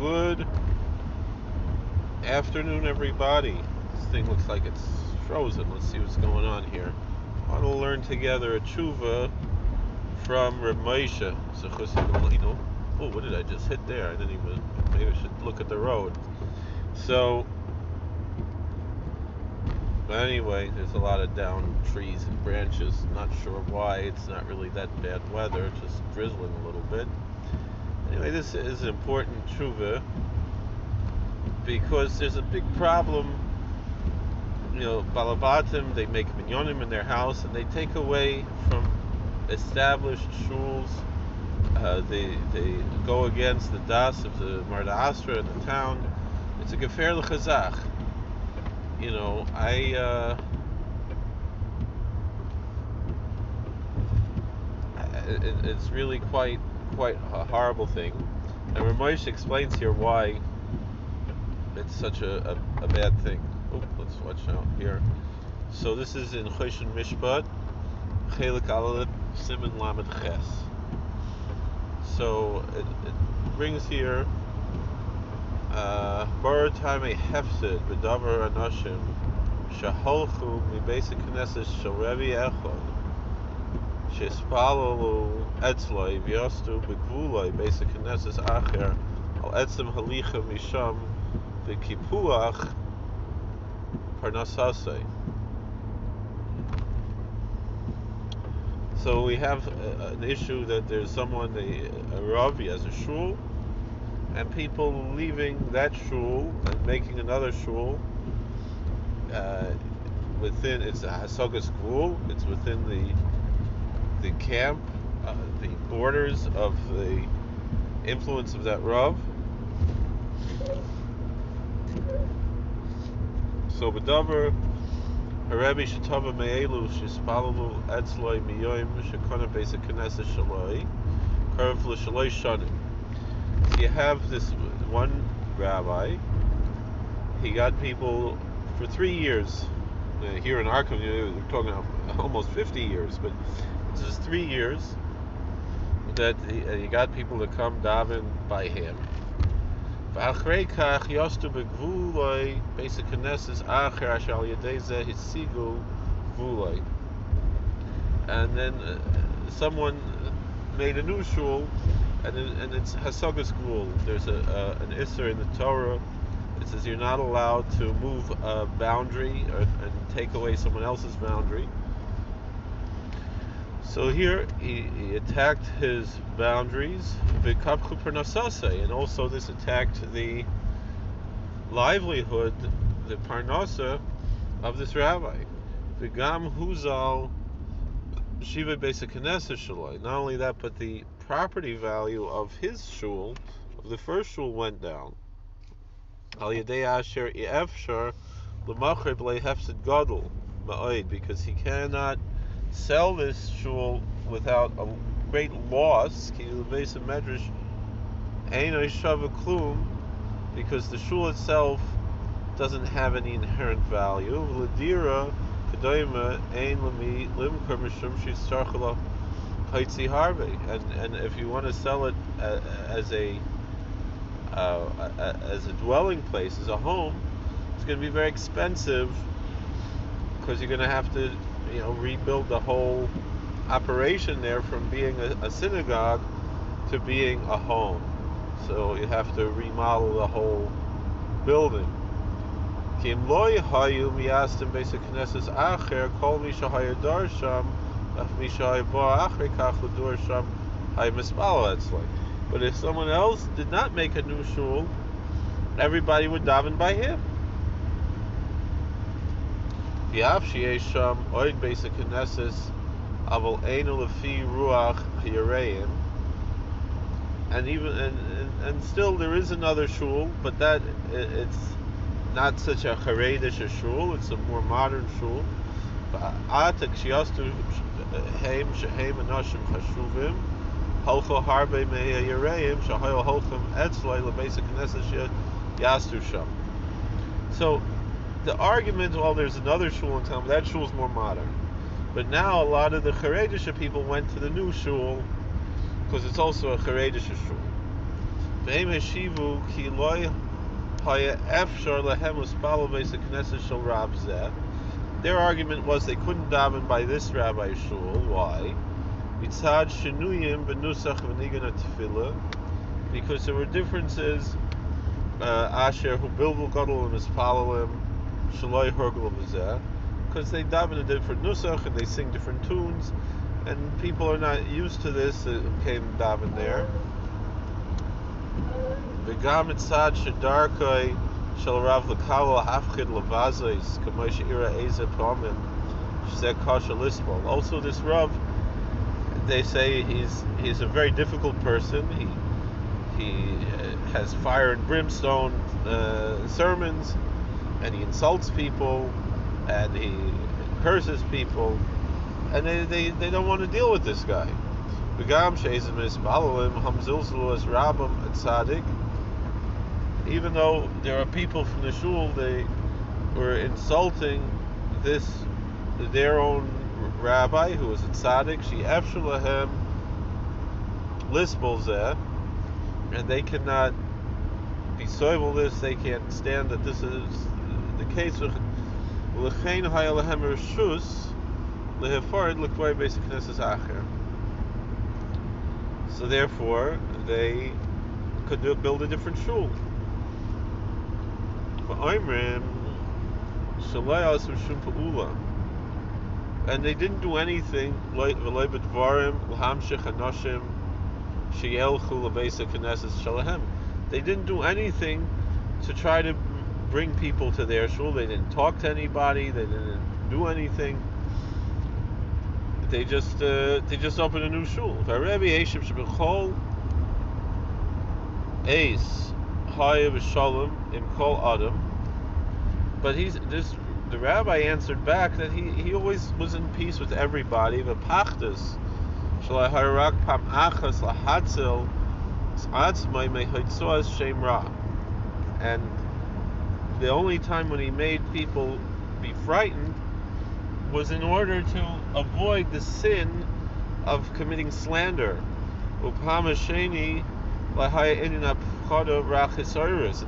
Good afternoon, everybody. This thing looks like it's frozen. Let's see what's going on here. I want to learn together a tshuva from Reb Moshe. Oh, what did I just hit there? I didn't even. Maybe I should look at the road. So, anyway, there's a lot of down trees and branches. Not sure why. It's not really that bad weather. Just drizzling a little bit. Anyway, this is an important tshuva because there's a big problem. Balabatim, they make minyanim in their house and they take away from established shuls. They go against the das of the Marda Astra in the town. It's a gefer l'chazach. It's really quite a horrible thing. And Ramesh explains here why it's such a bad thing. Let's watch out here. So this is in Choshen Mishpat, Chelik Aleph, Siman Lamed Ches. So it brings here Bar Time Hefsid B'Davar Anashim Shaholchu MiBeis Knesset Shel Rebbe Echad Shespalalu Etzloi V'Yastu B'Gvuloi Beis Knesset Acher Al Etzem Halicha Misham V'Kipuach Parnasasei. So we have an issue that there's someone, a Rav, he has a shul, and people leaving that shul and making another shul within, it's a Hasagas Gvul, it's within the camp, the borders of the influence of that Rav. So B'davar Harabi Shetava Me'elu Shespalalu Etzloi Miyoim Shekona Beis Knesset Shaloi Karav L'Shaloi Shanim. So you have this one rabbi. He got people for 3 years. Here in our community, we're talking about almost 50 years, but it's just 3 years that he got people to come daven by him. And then someone made a new shul, and it's Hasagas Gvul. There's an Isser in the Torah. It says you're not allowed to move a boundary and take away someone else's boundary. So here he attacked his boundaries, and also this attacked the livelihood, the parnasa of this rabbi. V'gam huzal shiva beis knesset shaloi. Not only that, but the property value of his shul, of the first shul, went down. Al yedei asher efshar l'macher b'lei hefsed gadol ma'od, because he cannot sell this shul without a great loss, because the shul itself doesn't have any inherent value. And if you want to sell it as a dwelling place, as a home, it's going to be very expensive, because you're going to have to rebuild the whole operation there from being a synagogue to being a home. So you have to remodel the whole building. But if someone else did not make a new shul, everybody would daven by him. And still there is another shul, but that it's not such a charedish shul, it's a more modern shul. So the argument, well, there's another shul in town, but that shul is more modern. But now a lot of the Charedisha people went to the new shul because it's also a Charedisha shul. Ve'im Heshivu Ki Loi Haya Efshar Lehem Uspalo Beis HaKnesset Shel Rab Zeh. Their argument was they couldn't daven by this rabbi shul. Why? Mitzad Shinuyim Benusach V'Nigan Tefillah, because there were differences. Asher who bilvul gadol and mispalalim shaloi hergul b'zeh, because they daven a different nusach and they sing different tunes, and people are not used to this. Came daven there. V'gam mitzad shedarkoi shel rav lekalo hafchid levazos k'may she'ira eze pamim shezeh kasha lispol. Also, this Rav, they say he's a very difficult person. He has fire and brimstone sermons, and he insults people, and he curses people, and they don't want to deal with this guy. Even though there are people from the shul, they were insulting their own rabbi who was a tzaddik. She efshulahem lispol zeh, and they cannot be soivel this. They can't stand that this is the case. L'chein haya lehem reshus lehefarid l'kvay beis HaKnesses acher. So therefore, they could build a different shul. And they didn't do anything. They didn't do anything to try to bring people to their shul. They didn't talk to anybody. They didn't do anything. They just opened a new shul. But the rabbi answered back that he always was in peace with everybody. And the only time when he made people be frightened was in order to avoid the sin of committing slander. And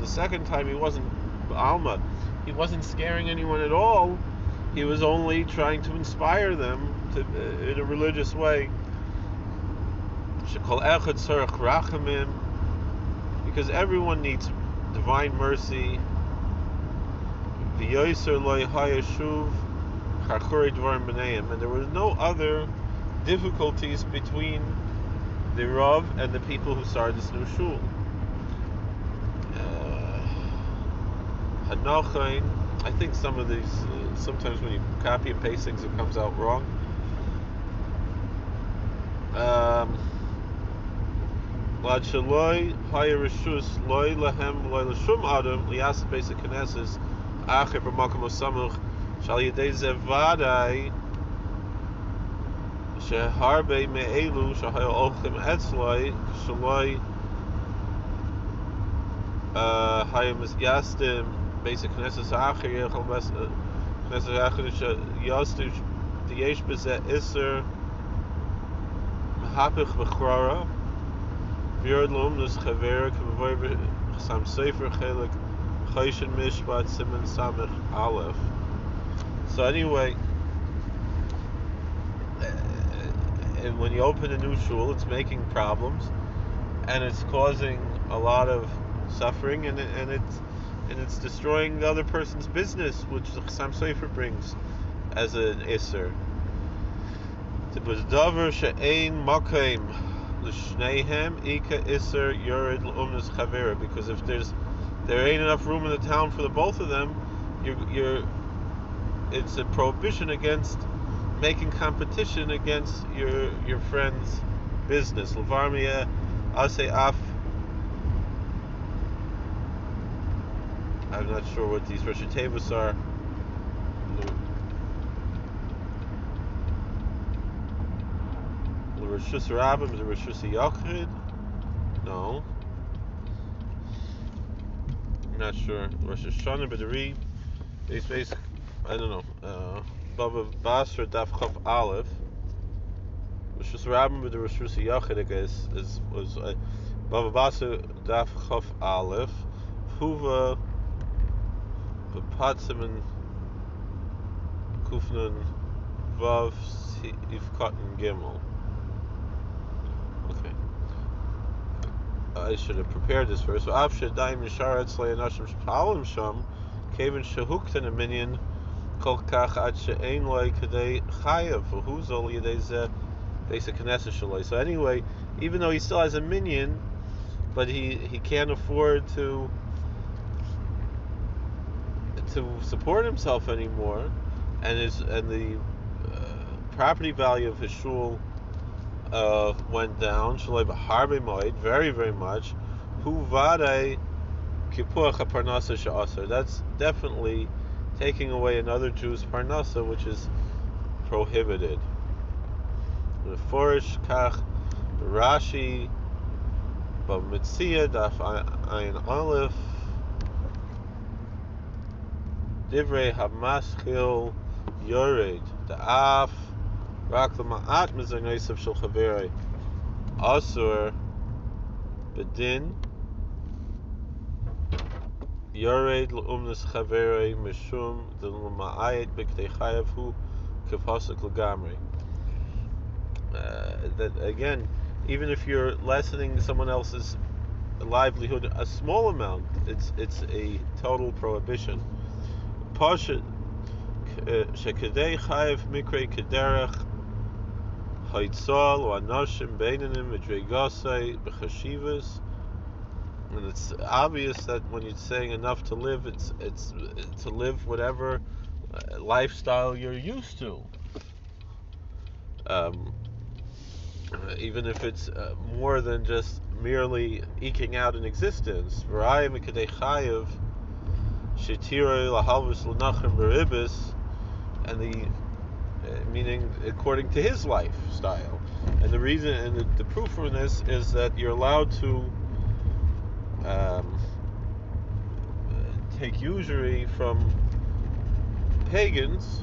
the second time he wasn't Alma. He wasn't scaring anyone at all. He was only trying to inspire them in a religious way. Because everyone needs divine mercy. And there was no other difficulties between the Rav and the people who started this new shul. I think some of these, sometimes when you copy and paste things, it comes out wrong. Basic Knesset Acher Yechol Knesset Acher Yastu Diyesh Bezeh Isser Mahapich B'Chrara V'Yord L'Umnus Chaver K'Mavoy B'Chasam Sefer Chelik Chayshin Mishpat Siman Samech Aleph. So anyway, and when you open a new shul, it's making problems, and it's causing a lot of suffering, and it's destroying the other person's business, which the Chassam Sofer brings as an Isser. It was Dover she'ein makim l'shneihem ika Isser yored l'umnus chavera, because if there ain't enough room in the town for the both of them, it's a prohibition against making competition against your friend's business. L'varmiya asay af. I'm not sure what these Rashi Tevos are. Rishus Rabbim is a Rishus Yachid? No. I'm not sure. Rosh Hashanah B'Dari. It's basic. I don't know. Bava Basra Daf Chav Aleph. Rishus Rabbim with the Rishus Yachid was Bava Basra Daf Chaf Aleph Huva B'Patzimin Kufnun Vav Ifkatan Gimel. Okay. I should have prepared this first. Av Shadaim Yisharet Slay Nashim Shapalim Sham Kevin Shahuktan a Minyan Kol Kach Ad She'ein Loi Kadei Chayav V'Huzol Yedei Zeh Basic Knesset Shaloi. So anyway, even though he still has a minyan, but he can't afford to support himself anymore, and the property value of his shul went down. Shaloi b'harbe moed, very very much. Hu vadei kipuach haparnasa she'aser. That's definitely taking away another Jew's parnasa, which is prohibited. The Forish Kach Rashi Bamitzia Daf Ayin Aleph Divrei Hamaschil Yored the Af Rak Ma'at Mizanaisav Shel Chaverei Asur Bedin Yored L'umnas Chaverei Mishum the Ma'ayet B'Ktei Chayav Hu Kefasik L'Gamri. That again, even if you're lessening someone else's livelihood a small amount, it's a total prohibition. Pashat shekadei chayev mikrei kederach haitzal or anashim beinanim medregasei b'chashivas, and it's obvious that when you're saying enough to live, it's to live whatever lifestyle you're used to. Even if it's more than just merely eking out an existence. And the meaning according to his lifestyle. And the reason and the proof for this is that you're allowed to take usury from pagans